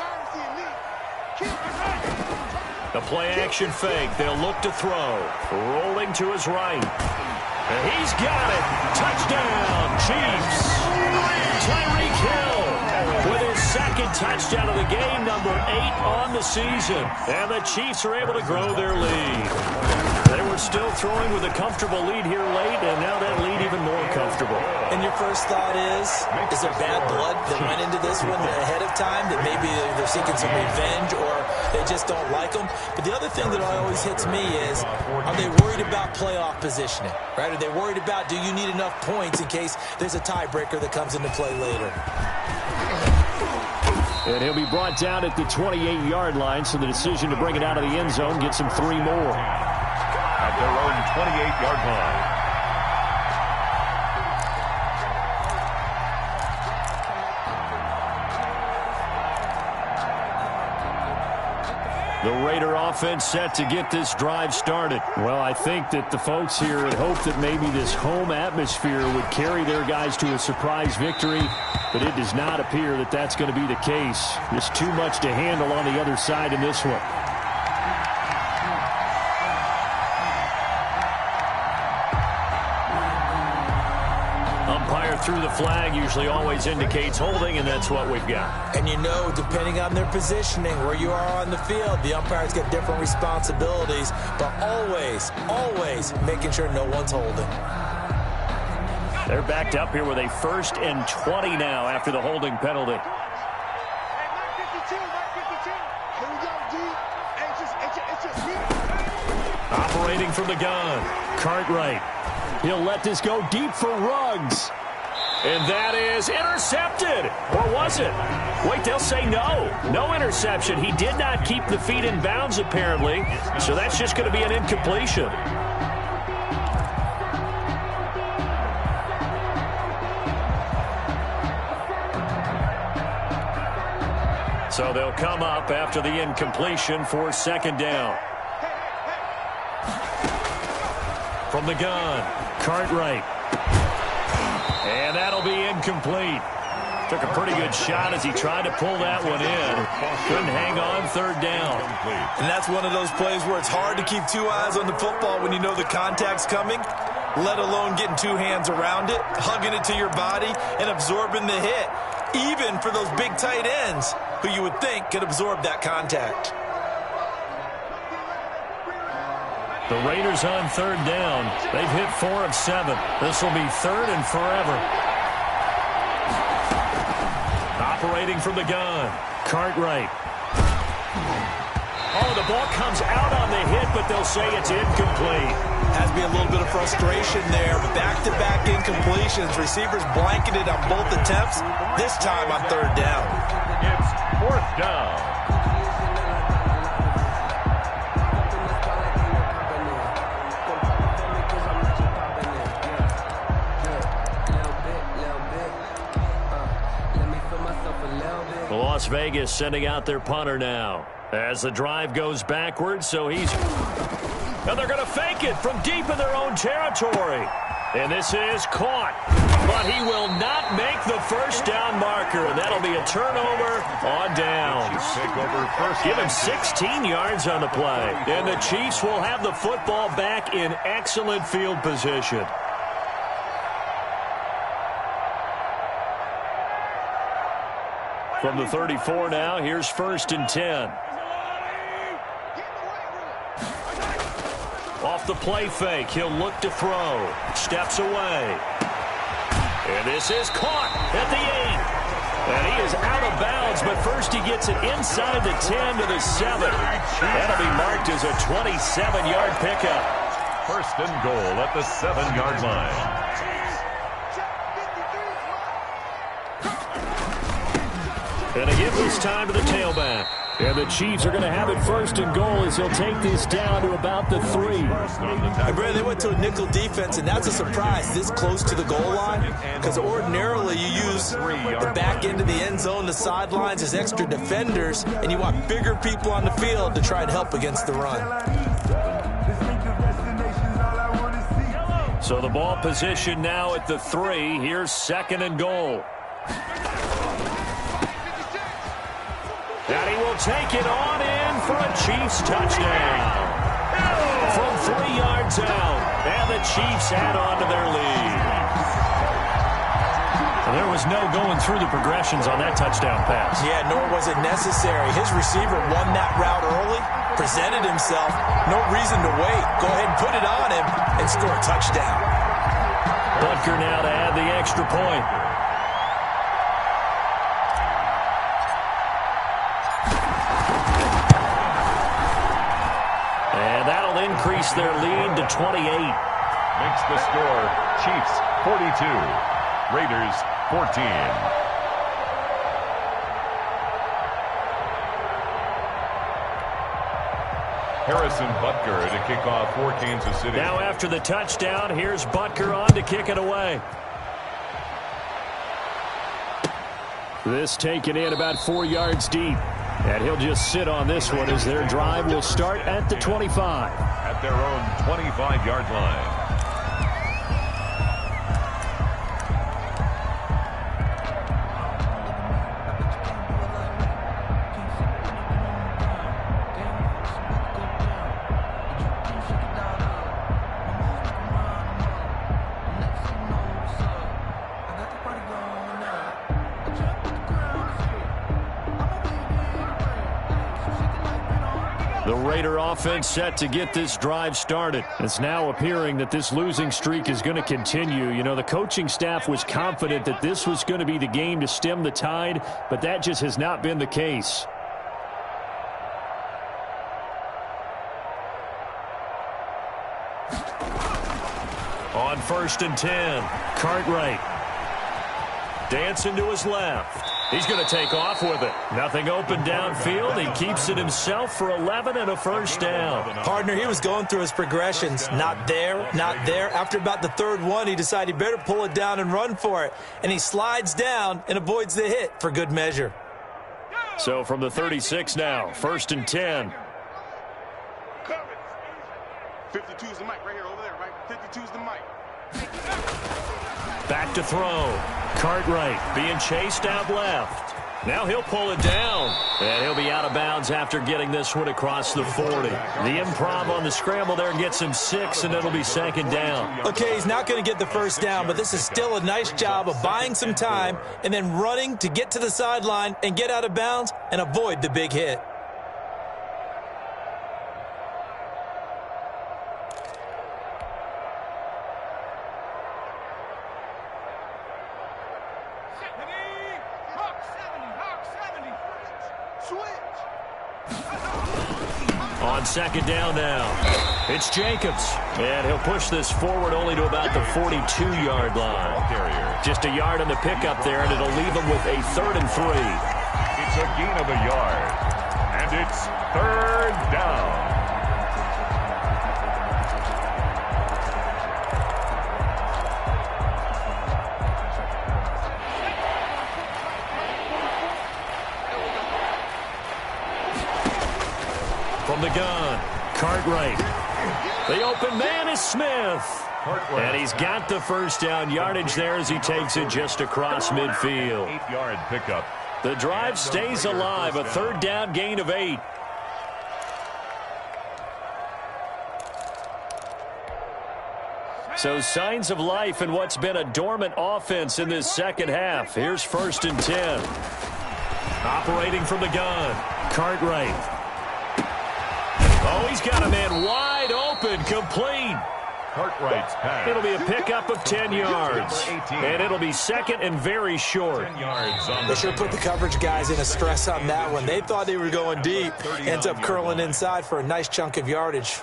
A: The play-action fake. They'll look to throw. Rolling to his right. And he's got it. Touchdown, Chiefs. Tyreek Hill with his 2nd touchdown of the game, number 8 on the season. And the Chiefs are able to grow their lead. They were still throwing with a comfortable lead here late, and now that lead even more comfortable.
C: And your first thought is there bad blood that went into this one ahead of time, that maybe they're seeking some revenge or they just don't like them? But the other thing that always hits me is, are they worried about playoff positioning? Right? Are they worried about, do you need enough points in case there's a tiebreaker that comes into play later?
A: And he'll be brought down at the 28-yard line, so the decision to bring it out of the end zone gets him 3 more.
B: At their own 28-yard line.
A: The Raider offense set to get this drive started. Well, I think that the folks here had hoped that maybe this home atmosphere would carry their guys to a surprise victory, but it does not appear that that's going to be the case. There's too much to handle on the other side in this one. Umpire through the flag usually always indicates holding, and that's what we've got.
C: And you know, depending on their positioning, where you are on the field, the umpire's got different responsibilities, but always, always making sure no one's holding.
A: They're backed up here with a 1st and 20 now after the holding penalty. Operating from the gun, Cartwright. He'll let this go deep for Ruggs. And that is intercepted. Or was it? Wait, they'll say no. No interception. He did not keep the feet in bounds, apparently. So that's just going to be an incompletion. So they'll come up after the incompletion for 2nd down. From the gun, Cartwright. And that'll be incomplete. Took a pretty good shot as he tried to pull that one in. Couldn't hang on, 3rd down.
C: And that's one of those plays where it's hard to keep 2 eyes on the football when you know the contact's coming. let alone getting two hands around it, hugging it to your body, and absorbing the hit, even for those big tight ends who you would think could absorb that contact.
E: The Raiders on third down. They've hit 4 of 7. This will be third and forever. Operating from the gun, Cartwright. Oh, the ball comes out on the hit, but they'll say it's incomplete.
C: Has to be a little bit of frustration there. Back-to-back incompletions. Receivers blanketed on both attempts, this time on third down.
B: It's fourth down.
E: Las Vegas sending out their punter now as the drive goes backwards, so he's... And they're going to fake it from deep in their own territory. And this is caught. But he will not make the first down marker, and that'll be a turnover on downs. Give him 16 yards on the play. And the Chiefs will have the football back in excellent field position. From the 34 now, here's 1st and 10. Off the play fake, he'll look to throw. Steps away. And this is caught at the 8. And he is out of bounds, but first he gets it inside the 10 to the 7. That'll be marked as a 27-yard pickup.
B: 1st and goal at the 7-yard line.
E: And they give this time to the tailback. And the Chiefs are going to have it 1st and goal as he'll take this down to about the 3.
C: Hey, Brad, they went to a nickel defense, and that's a surprise this close to the goal line, because ordinarily you use the back end of the end zone, the sidelines as extra defenders, and you want bigger people on the field to try and help against the run.
E: So the ball position now at the 3. Here's 2nd and goal. And he will take it on in for a Chiefs touchdown. From 3 yards out, and the Chiefs add on to their lead. Well, there was no going through the progressions on that touchdown pass.
C: Yeah, nor was it necessary. His receiver won that route early, presented himself, no reason to wait. Go ahead and put it on him and score a touchdown.
E: Butker now to add the extra point. Increase their lead to 28.
B: Makes the score Chiefs 42, Raiders 14. Harrison Butker to kick off for Kansas City.
E: Now after the touchdown, here's Butker on to kick it away. This taken in about 4 yards deep. And he'll just sit on this one as their drive will start at the 25.
B: At their own 25-yard line.
E: The Raider offense set to get this drive started. It's now appearing that this losing streak is going to continue. You know, the coaching staff was confident that this was going to be the game to stem the tide, but that just has not been the case. On 1st and 10, Cartwright dancing to his left. He's going to take off with it. Nothing open downfield. He keeps it himself for 11 and a first down.
C: Partner, he was going through his progressions. Not there, not there. After about the 3rd one, he decided he better pull it down and run for it. And he slides down and avoids the hit for good measure.
E: So from the 36 now, 1st and 10.
D: 52 is the mic right here over there, right? 52 is the mic.
E: Back to throw. Cartwright being chased out left. Now he'll pull it down, and he'll be out of bounds after getting this one across the 40. The improv on the scramble there gets him 6, and it'll be second down.
C: Okay, he's not going to get the first down, but this is still a nice job of buying some time and then running to get to the sideline and get out of bounds and avoid the big hit.
E: On second down now, it's Jacobs, and he'll push this forward only to about the 42-yard line. Just a yard on the pickup there, and it'll leave him with a 3rd and 3.
B: It's a gain of a yard, and it's 3rd down.
E: From the gun, Cartwright. The open man is Smith. And he's got the first down yardage there as he takes it just across midfield.
B: 8-yard pickup.
E: The drive stays alive, a 3rd down gain of 8. So signs of life in what's been a dormant offense in this second half. Here's 1st and 10. Operating from the gun, Cartwright. Oh, he's got a man wide open, complete.
B: Cartwright's pass.
E: It'll be a pickup of 10 yards. And it'll be second and very short.
B: 10 yards on
C: They sure put the coverage guys in a stress on that one. They thought they were going deep. Ends up curling inside for a nice chunk of yardage.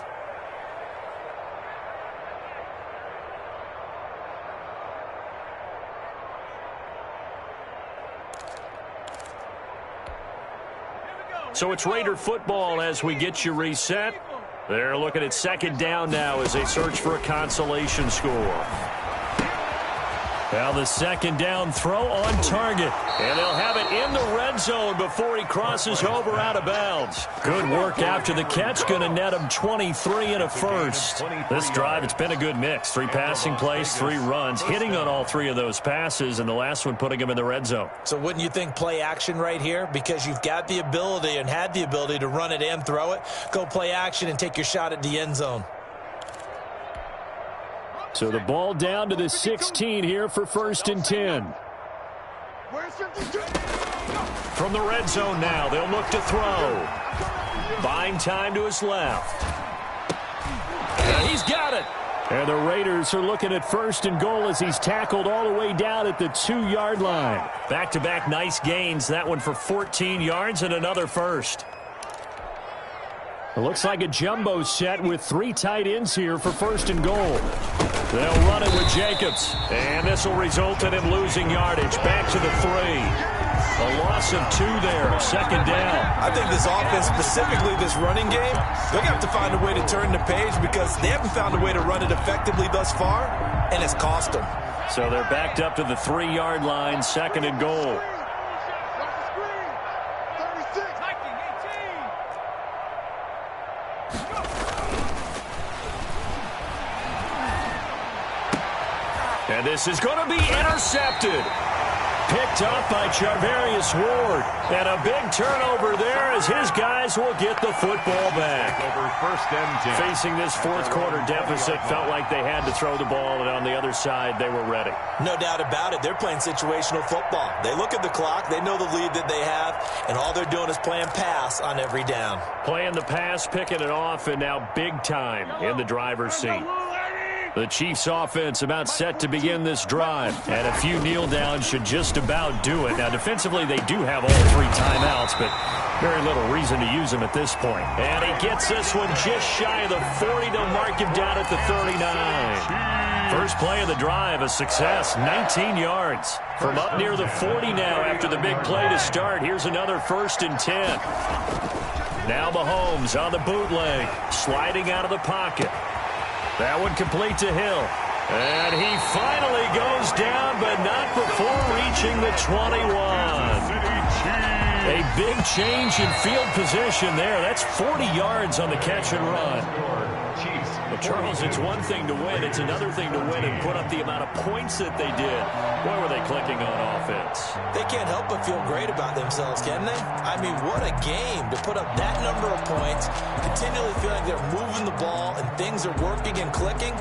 E: So it's Raider football as we get you reset. They're looking at second down now as they search for a consolation score. Now the second down throw on target. And they'll have it in the red zone before he crosses over out of bounds. Good work after the catch. Going to net him 23 and a first. This drive, it's been a good mix. 3 passing plays, 3 runs. Hitting on all 3 of those passes, and the last one putting him in the red zone.
C: So wouldn't you think play action right here? Because you've got the ability and had the ability to run it and throw it. Go play action and take your shot at the end zone.
E: So the ball down to the 16 here for 1st and 10. From the red zone now, they'll look to throw. Buying time to his left. And he's got it. And the Raiders are looking at 1st and goal as he's tackled all the way down at the 2-yard line. Back-to-back nice gains. That one for 14 yards and another first. It looks like a jumbo set with 3 tight ends here for 1st and goal. They'll run it with Jacobs. And this will result in him losing yardage. Back to the 3. A loss of 2 there. 2nd down.
C: I think this offense, specifically this running game, they're going to have to find a way to turn the page because they haven't found a way to run it effectively thus far, and it's cost them.
E: So they're backed up to the 3-yard line. 2nd and goal. And this is going to be intercepted. Picked up by Charvarius Ward. And a big turnover there as his guys will get the football back.
B: Over 1st and 10.
E: Facing this 4th quarter deficit, felt like they had to throw the ball, and on the other side, they were ready.
C: No doubt about it. They're playing situational football. They look at the clock. They know the lead that they have, and all they're doing is playing pass on every down.
E: Playing the pass, picking it off, and now big time in the driver's seat. The Chiefs offense about set to begin this drive. And a few kneel downs should just about do it. Now, defensively, they do have all 3 timeouts, but very little reason to use them at this point. And he gets this one just shy of the 40. They'll mark him down at the 39. First play of the drive, a success, 19 yards. From up near the 40 now after the big play to start. Here's another 1st and 10. Now Mahomes on the bootleg, sliding out of the pocket. That one complete to Hill. And he finally goes down, but not before reaching the 21. A big change in field position there. That's 40 yards on the catch and run.
B: Chiefs.
E: Well, Charles, it's one thing to win. It's another thing to win and put up the amount of points that they did. Boy, were they clicking on offense.
C: They can't help but feel great about themselves, can they? I mean, what a game to put up that number of points, continually feel like they're moving the ball and things are working and clicking.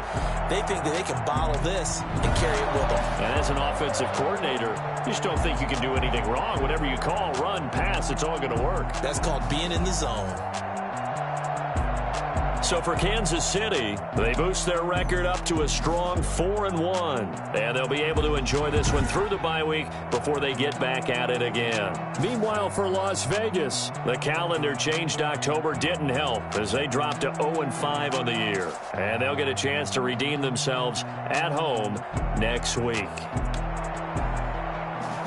C: They think that they can bottle this and carry it with them.
E: And as an offensive coordinator, you just don't think you can do anything wrong. Whatever you call, run, pass, it's all going to work.
C: That's called being in the zone.
E: So for Kansas City, they boost their record up to a strong 4-1. And they'll be able to enjoy this one through the bye week before they get back at it again. Meanwhile, for Las Vegas, the calendar changed October didn't help as they dropped to 0-5 on the year. And they'll get a chance to redeem themselves at home next week.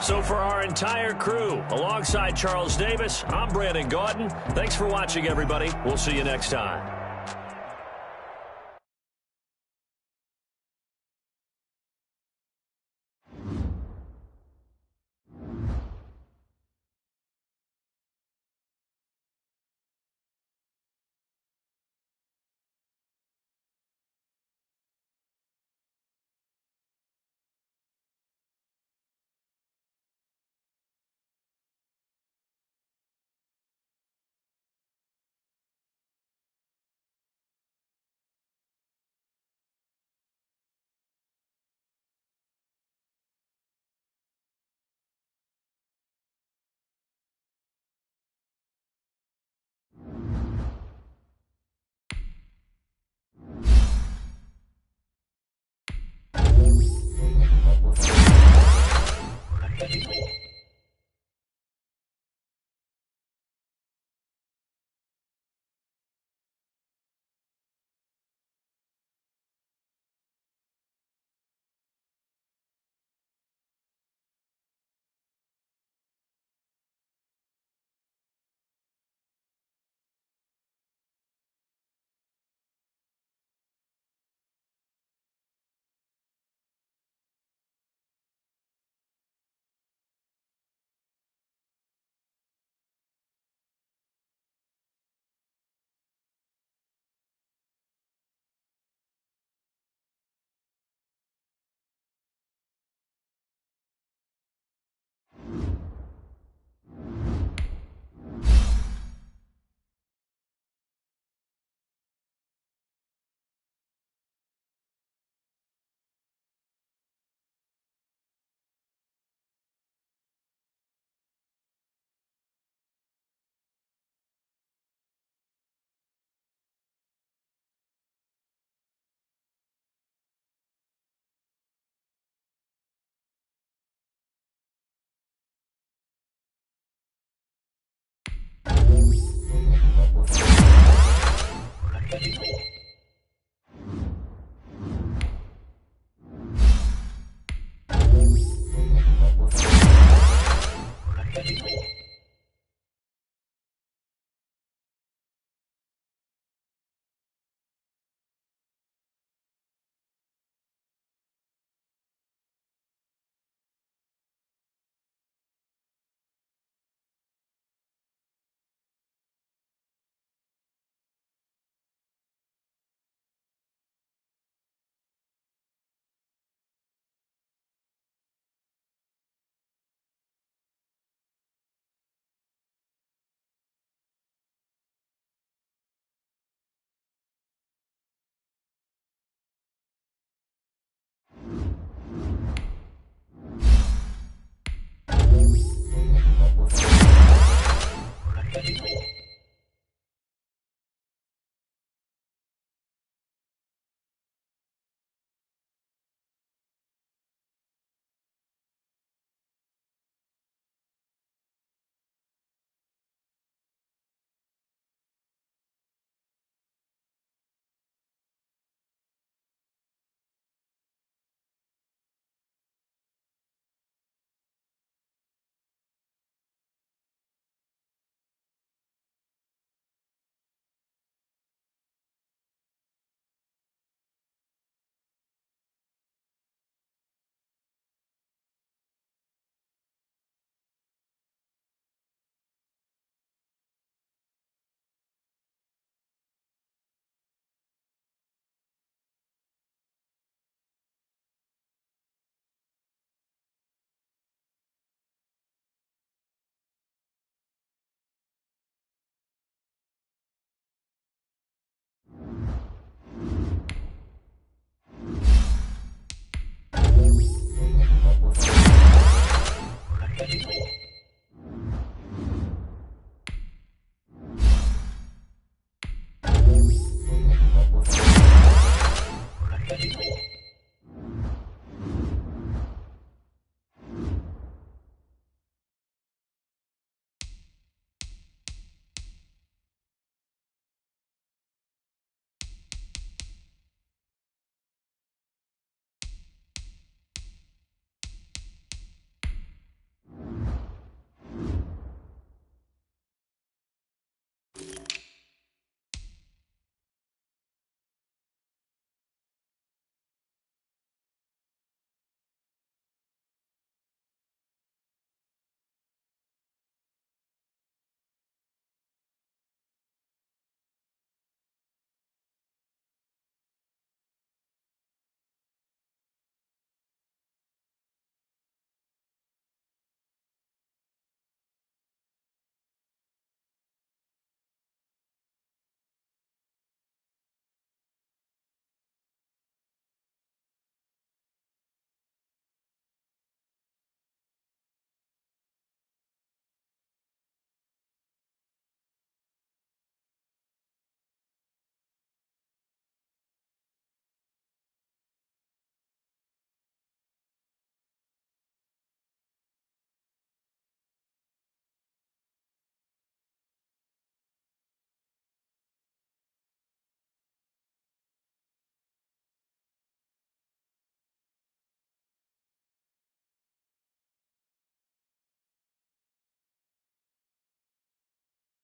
E: So for our entire crew, alongside Charles Davis, I'm Brandon Gaudin. Thanks for watching, everybody. We'll see you next time.